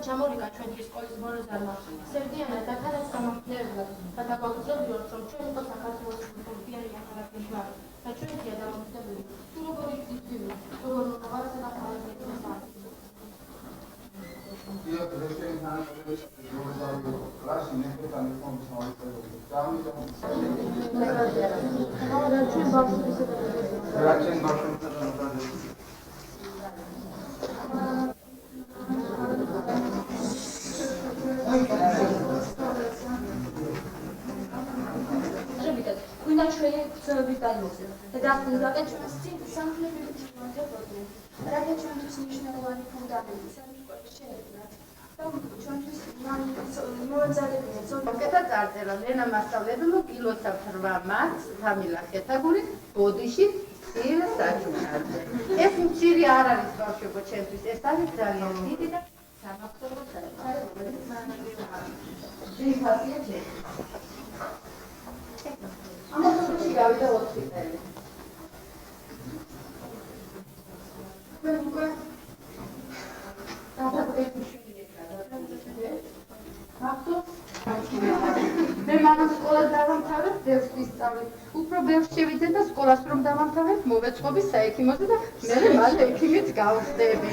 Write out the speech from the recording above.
ჩამორიგა ჩვენი სკოლის მოროზარმა სევდიანა და თანაც გამახსნევებლად და დაგვაგრძელიოთ, რომ ჩვენ უკვე საქართველოს ფორტიანი ახალგაზრდა ვართ და ჩვენია დამოკიდებული თუ როგორ იგრძივი, როგორ მოყავარსა და ხალხებისა. Я представляю, классе некоторые там не Una cioè sono vitaliose. Ed altri la che c'è una stessa sempre più difficile proprio. Raga c'è un significato di fondamentale, sempre qualcosa. Там ჩვენთვის მოეძალებინა ზოგი. კეთა წარწერა ლენა მასწავლებელო კილოცა 8 მარტს თამილა ხეთაგური ბოდიში ცივ საჩუქრაზე. ეს მცირე არ არის ბავშვებო ჩემთვის, ეს არის ძალიან დიდი და სამახსოვრო წარწერა, რომელიც ძირითადია ჯერ. ამასობაში გავიდა 4 წელი. მე უკვე მე მამას სკოლას დავამთავრებ, ბევრს ვისწავლე. უფრო ბევრს შევიდე და სკოლას რომ დავამთავრებ, მოვეწყობი საექიმოზე და მე მალე ექიმიც გავხდები.